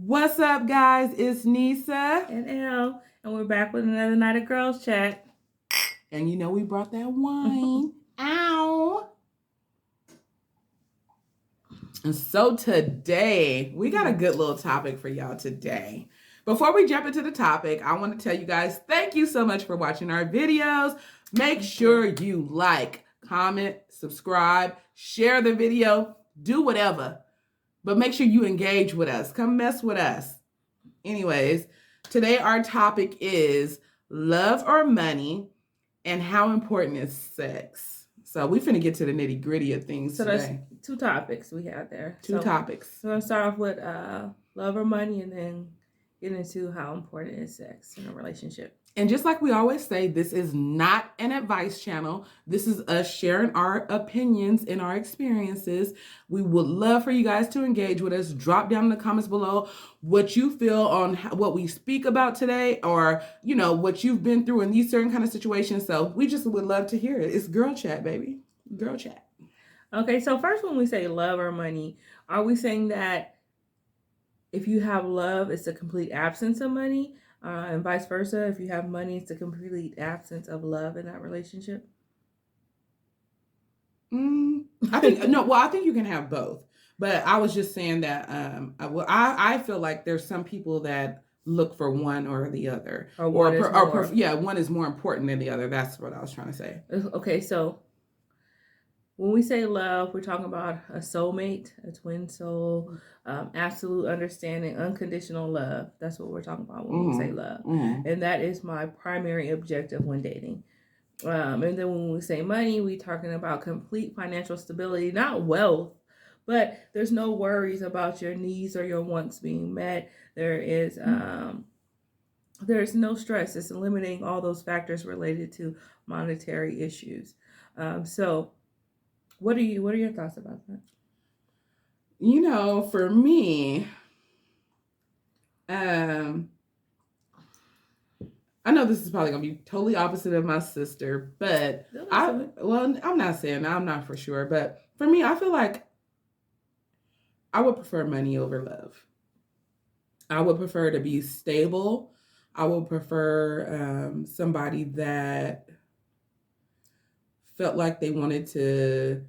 What's up, guys? It's Nisa. And Elle, and we're back with another night of girls chat. And you know we brought that wine. Ow! And so today, we got a good little topic for y'all today. Before we jump into the topic, I want to tell you guys, thank you so much for watching our videos. Make sure you like, comment, subscribe, share the video, do whatever. But make sure you engage with us. Come mess with us. Anyways, today our topic is love or money and how important is sex. So we finna get to the nitty gritty of things today. There's two topics we have there. Two topics. So we're gonna start off with love or money, and then get into how important is sex in a relationship. And just like we always say, this is not an advice channel. This is us sharing our opinions and our experiences. We would love for you guys to engage with us. Drop down in the comments below what you feel on what we speak about today, or, you know, what you've been through in these certain kind of situations. So we just would love to hear it. It's girl chat, baby. Girl chat. Okay, so first when we say love or money, are we saying that if you have love, it's a complete absence of money? And vice versa, if you have money, it's a complete absence of love in that relationship? I think you can have both. But I was just saying that I feel like there's some people that look for one or the other. One is more important than the other. That's what I was trying to say. Okay, so when we say love, we're talking about a soulmate, a twin soul, absolute understanding, unconditional love. That's what we're talking about when we say love. And that is my primary objective when dating. And then when we say money, we're talking about complete financial stability, not wealth, but there's no worries about your needs or your wants being met. There's no stress. It's eliminating all those factors related to monetary issues. So what are your thoughts about that? You know, for me, I know this is probably gonna be totally opposite of my sister, but I'm not saying, I'm not for sure, but for me, I feel like I would prefer money over love. I would prefer to be stable. I would prefer somebody that felt like they wanted to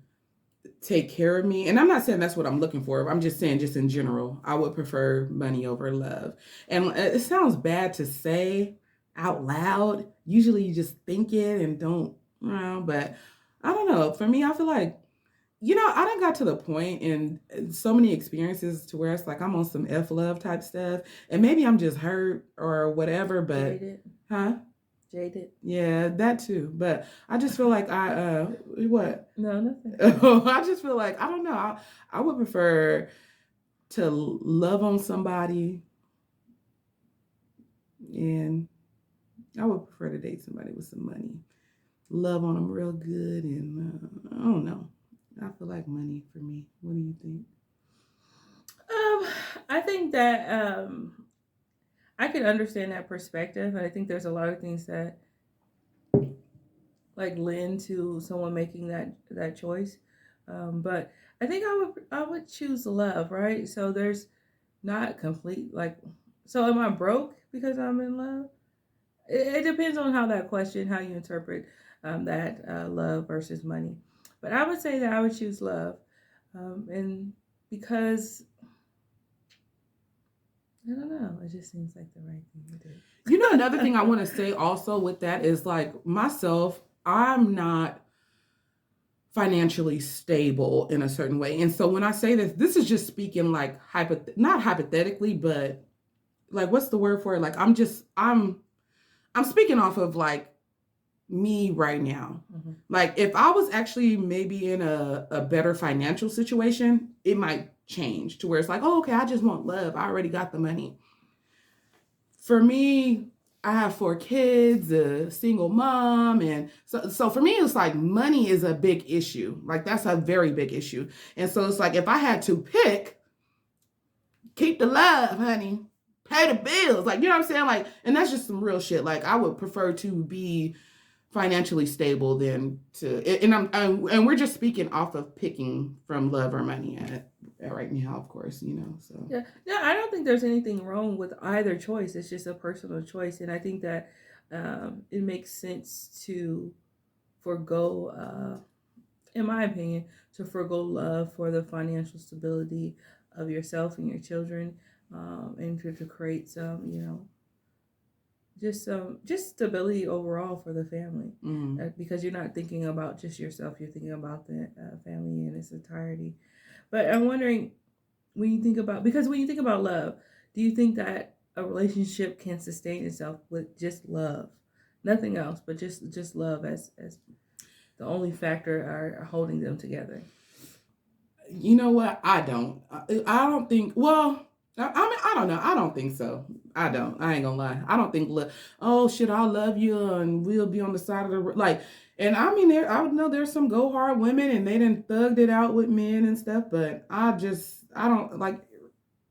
take care of me. And I'm not saying that's what I'm looking for. I'm just saying, just in general, I would prefer money over love. And it sounds bad to say out loud. Usually you just think it and don't, but I don't know. For me, I feel like, you know, I done got to the point in so many experiences to where it's like I'm on some F love type stuff. And maybe I'm just hurt or whatever, but Jaded. Yeah, that too. But I just feel like what? No, nothing. I just feel like, I don't know. I would prefer to love on somebody, and I would prefer to date somebody with some money. Love on them real good, and I don't know. I feel like money for me. What do you think? I think that I can understand that perspective, and I think there's a lot of things that like lend to someone making that choice. But I think I would choose love, right? So there's not complete so am I broke because I'm in love? It depends on how you interpret that love versus money. But I would say that I would choose love, and because I don't know, it just seems like the right thing to do. You know, another thing I want to say also with that is, like, myself, I'm not financially stable in a certain way. And so when I say this is just speaking like not hypothetically, but like, what's the word for it? Like, I'm speaking off of like me right now. Like, if I was actually maybe in a better financial situation, it might change to where it's like, oh, okay, I just want love. I already got the money. For me, I have 4 kids, a single mom. And so for me, it's like money is a big issue. Like, that's a very big issue. And so it's like, if I had to pick, keep the love, honey, pay the bills. Like, you know what I'm saying? Like, and that's just some real shit. Like, I would prefer to be financially stable than to, and we're just speaking off of picking from love or money at right now, of course, so. Yeah, no, I don't think there's anything wrong with either choice. It's just a personal choice, and I think that it makes sense to forego, in my opinion, to forego love for the financial stability of yourself and your children, and to create some, just stability overall for the family, because you're not thinking about just yourself, you're thinking about the family in its entirety. But I'm wondering, when you think about love, do you think that a relationship can sustain itself with just love, nothing else, but just love as the only factor are holding them together? You know what? I don't think, well, I mean, I don't know. I don't think so. I don't. I ain't gonna lie. I don't think, oh, shit, I love you and we'll be on the side of the, and I mean, I would know there's some go hard women and they done thugged it out with men and stuff, but I don't,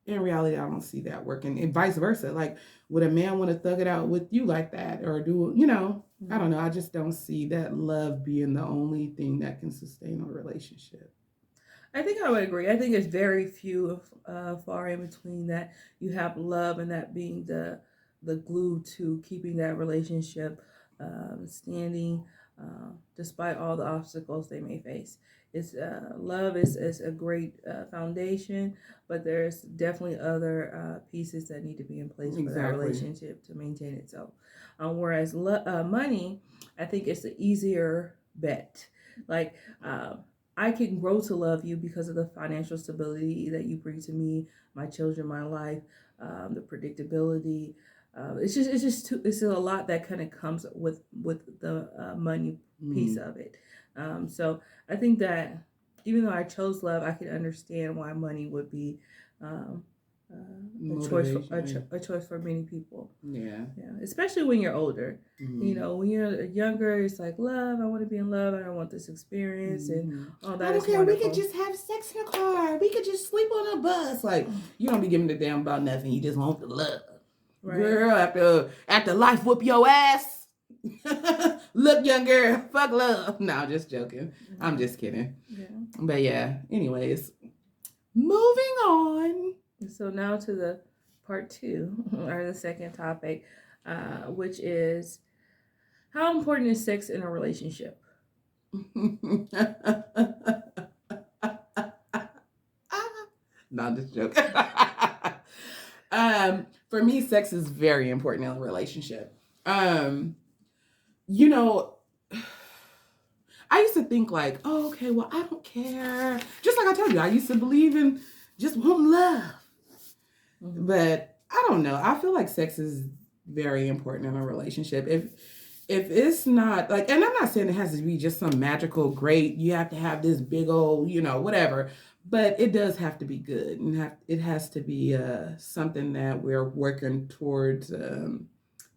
in reality, I don't see that working, and vice versa. Like, would a man want to thug it out with you like that, or do, I don't know. I just don't see that love being the only thing that can sustain a relationship. I think I would agree. I think it's very few, far in between, that you have love and that being the glue to keeping that relationship standing, despite all the obstacles they may face. It's love is a great foundation, but there's definitely other pieces that need to be in place for that relationship to maintain itself. Whereas money, I think it's an easier bet. Like, I can grow to love you because of the financial stability that you bring to me, my children, my life, the predictability. It's a lot that kind of comes with the money piece of it. So I think that even though I chose love, I can understand why money would be a choice for many people. Yeah. Especially when you're older. When you're younger, it's like, love, I want to be in love, I don't want this experience and all that. I don't care. Wonderful. We could just have sex in a car. We could just sleep on a bus. Like, you don't be giving a damn about nothing. You just want the love. Right. Girl, after life whoop your ass. Look, young girl, fuck love. No, I'm just joking. I'm just kidding. Yeah. But yeah, anyways, moving on. So now to the part 2, or the second topic, which is, how important is sex in a relationship? No, I'm just joking. For me, sex is very important in a relationship. I used to think like, oh, okay, well, I don't care. Just like I told you, I used to believe in just one love. But I don't know. I feel like sex is very important in a relationship. If it's not like, and I'm not saying it has to be just some magical, great, you have to have this big old, whatever, but it does have to be good, and it has to be something that we're working towards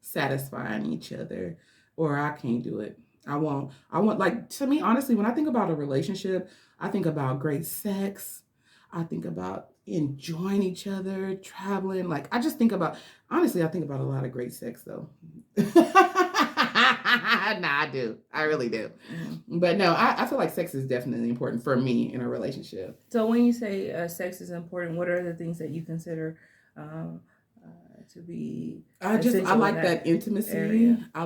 satisfying each other, or I can't do it. I want, like, to me, honestly, when I think about a relationship, I think about great sex. I think about enjoying each other, traveling. Like, I think about a lot of great sex, though. Nah, I do. I really do. But no, I feel like sex is definitely important for me in a relationship. So when you say sex is important, what are the things that you consider to be I like that intimacy area? I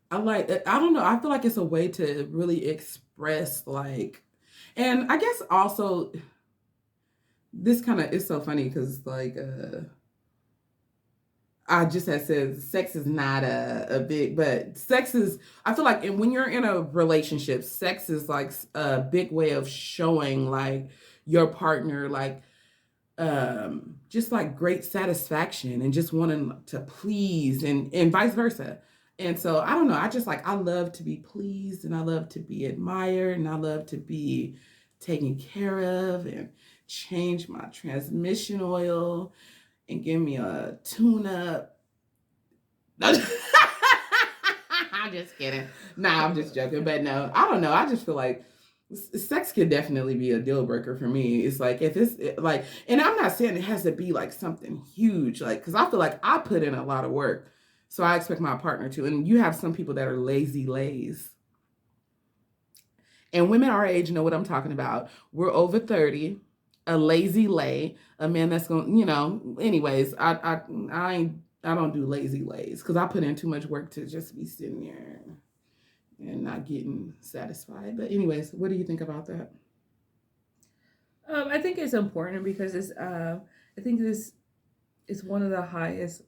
don't know, I feel like it's a way to really express, like, and I guess also this kind of is so funny because, like, I just had said sex is not a big, but sex is, I feel like, and when you're in a relationship, sex is like a big way of showing, like, your partner, like, just like great satisfaction and just wanting to please, and vice versa. And so I don't know, I love to be pleased, and I love to be admired, and I love to be taken care of, and change my transmission oil and give me a tune-up. I'm just kidding. Nah, I'm just joking. But no, I don't know. I just feel like sex could definitely be a deal breaker for me. It's like, if it's like, and I'm not saying it has to be like something huge, like, because I feel like I put in a lot of work So I expect my partner to. And you have some people that are lazy lays. And women our age know what I'm talking about. We're over 30. A lazy lay, a man that's going, anyways, I don't do lazy lays because I put in too much work to just be sitting there and not getting satisfied. But anyways, what do you think about that? I think it's important because I think this is one of the highest.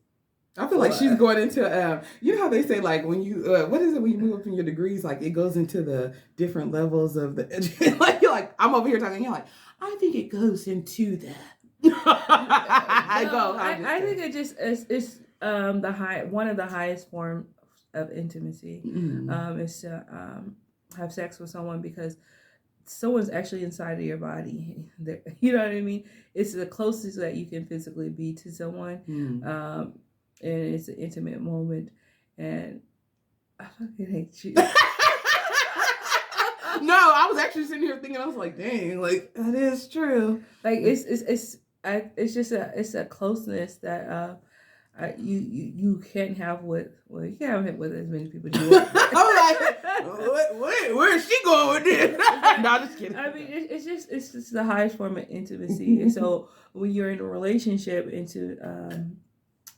I feel like she's going into, you know how they say, like, when you, what is it when you move up in your degrees, like, it goes into the different levels of the, like, you're like, I'm over here talking, you're like, I think it goes into that. I think it just it's one of the highest form of intimacy is to have sex with someone because someone's actually inside of your body. You know what I mean? It's the closest that you can physically be to someone. And it's an intimate moment, and I fucking hate you. No, I was actually sitting here thinking, I was like, dang, like that is true. Like it's just a closeness that you can't have with you can't have it with as many people as you want. I'm like, where is she going with this? No, I'm just kidding. I mean, it's just the highest form of intimacy, and so when you're in a relationship, and to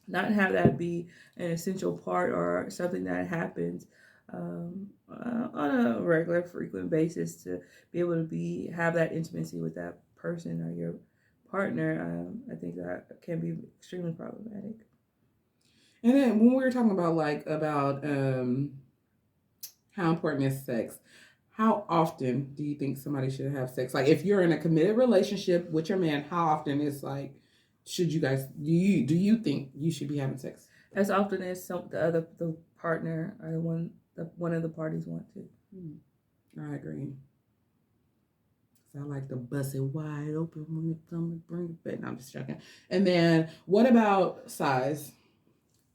not have that be an essential part or something that happens on a regular, frequent basis, to be able to have that intimacy with that person or your partner, I think that can be extremely problematic. And then when we were talking about how important is sex, how often do you think somebody should have sex? Like if you're in a committed relationship with your man, how often is like, should you guys, do you think you should be having sex? As often as the partner or one of the parties want to. I agree. I like to bust it wide open when it comes to bring it back. No, I'm just joking. And then what about size?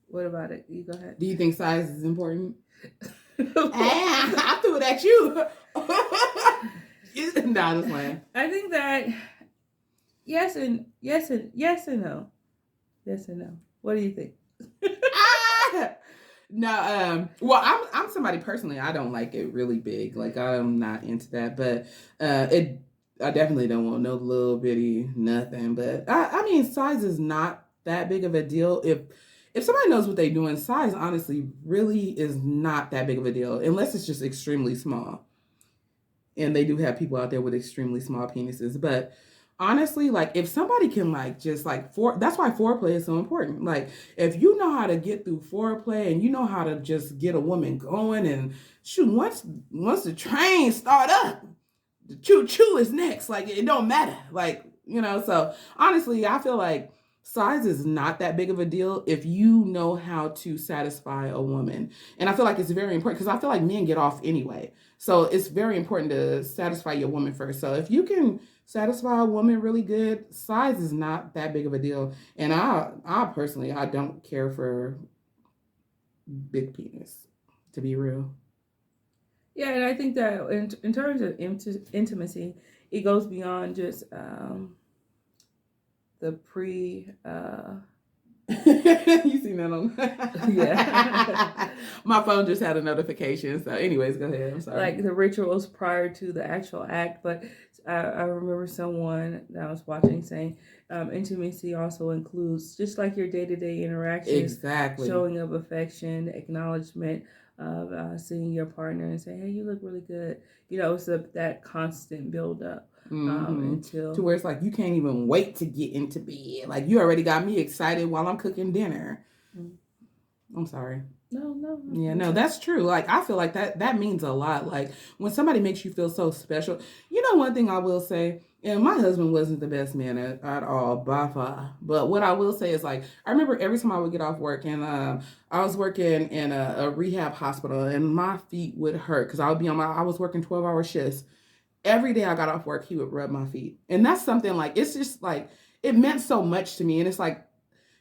What about it? You go ahead. Do you think size is important? I threw it at you. Nah, just playing. I think that yes and no. Yes and no. What do you think? No, well, I'm somebody personally, I don't like it really big. Like I'm not into that, but I definitely don't want no little bitty nothing. But I mean, size is not that big of a deal. If somebody knows what they're doing, size honestly really is not that big of a deal unless it's just extremely small. And they do have people out there with extremely small penises, but honestly, like if somebody can like just like that's why foreplay is so important. Like if you know how to get through foreplay and you know how to just get a woman going and shoot, once the train start up, the choo-choo is next. Like it don't matter. Like, so honestly, I feel like size is not that big of a deal if you know how to satisfy a woman. And I feel like it's very important because I feel like men get off anyway. So it's very important to satisfy your woman first. So if you can satisfy a woman really good, size is not that big of a deal. And I personally, I don't care for big penis, to be real. Yeah, and I think that in terms of intimacy, it goes beyond just the pre. You seen that on? Yeah. My phone just had a notification. So, anyways, go ahead. I'm sorry. Like the rituals prior to the actual act, but I remember someone that I was watching saying intimacy also includes just like your day-to-day interactions, exactly, showing of affection, acknowledgement of seeing your partner and saying, "Hey, you look really good." It's that constant build-up. Until to where it's like you can't even wait to get into bed. Like you already got me excited while I'm cooking dinner. I'm sorry. No. Yeah, no, that's true. Like I feel like that means a lot. Like when somebody makes you feel so special. One thing I will say, and my husband wasn't the best man at all by far. But what I will say is like I remember every time I would get off work and I was working in a rehab hospital and my feet would hurt because I was working 12-hour shifts. Every day I got off work, he would rub my feet. And that's something like, it's just like, it meant so much to me. And it's like,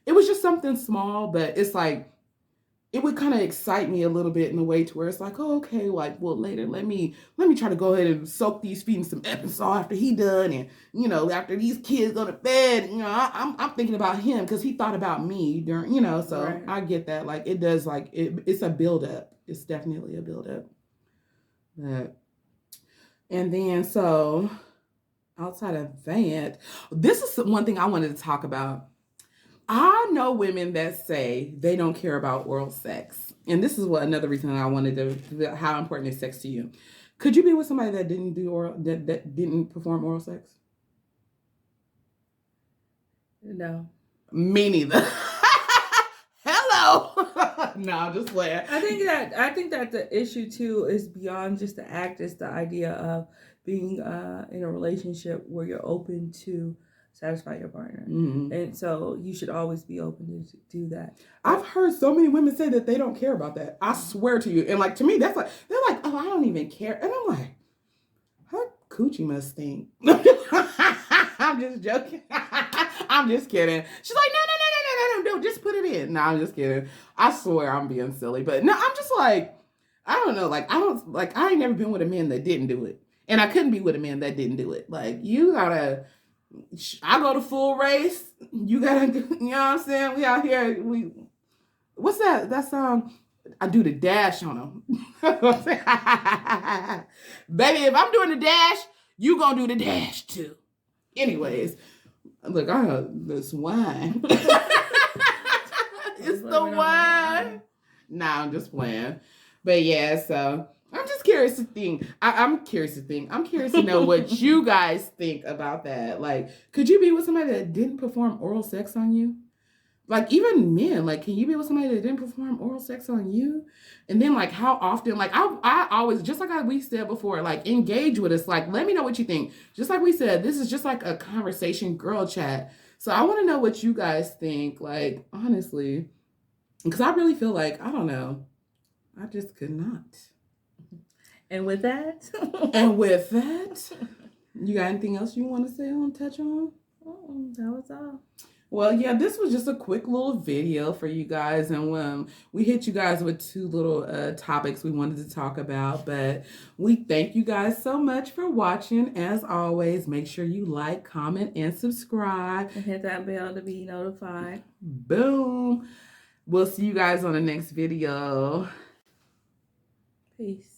it was just something small, but it's like, it would kind of excite me a little bit in a way to where it's like, oh, okay, like, well, later, let me try to go ahead and soak these feet in some Epsom salt after he done, and after these kids go to bed, I'm thinking about him because he thought about me during, so Right. I get that. Like, it does, like, it's a build up. It's definitely a build up. And then so outside of that, this is one thing I wanted to talk about. I know women that say they don't care about oral sex. And this is another reason I wanted to, how important is sex to you? Could you be with somebody that didn't do that didn't perform oral sex? No. Me neither. Hello. No, I'm just playing. I think that the issue too is beyond just the act. It's the idea of being in a relationship where you're open to satisfy your partner, and so you should always be open to do that. I've heard so many women say that they don't care about that. I swear to you, and like to me, they're like, oh, I don't even care, and I'm like, her coochie must stink. I'm just joking. I'm just kidding. She's like, no, just put it in. No, I'm just kidding. I swear I'm being silly, but no, I'm just like, I don't know. Like, I ain't never been with a man that didn't do it, and I couldn't be with a man that didn't do it. Like, you gotta. I go to full race. You gotta, you know what I'm saying? We out here. What's that song? I do the dash on them. Baby, if I'm doing the dash, you gonna do the dash too. Anyways, look, I have this wine. It's the wine. Nah, I'm just playing. But yeah, so I'm just curious to think. I'm curious to think. I'm curious to know what you guys think about that. Like, could you be with somebody that didn't perform oral sex on you? Like, even men, like, can you be with somebody that didn't perform oral sex on you? And then, like, how often, like, I always, just like we said before, like, engage with us. Like, let me know what you think. Just like we said, this is just like a conversation girl chat. So I want to know what you guys think, like, honestly. Because I really feel like, I don't know, I just could not. And with that, you got anything else you want to say on, touch on? That was all. Well, yeah, this was just a quick little video for you guys, and we hit you guys with two little topics we wanted to talk about, but we thank you guys so much for watching. As always, make sure you like, comment, and subscribe. And hit that bell to be notified. Boom. We'll see you guys on the next video. Peace.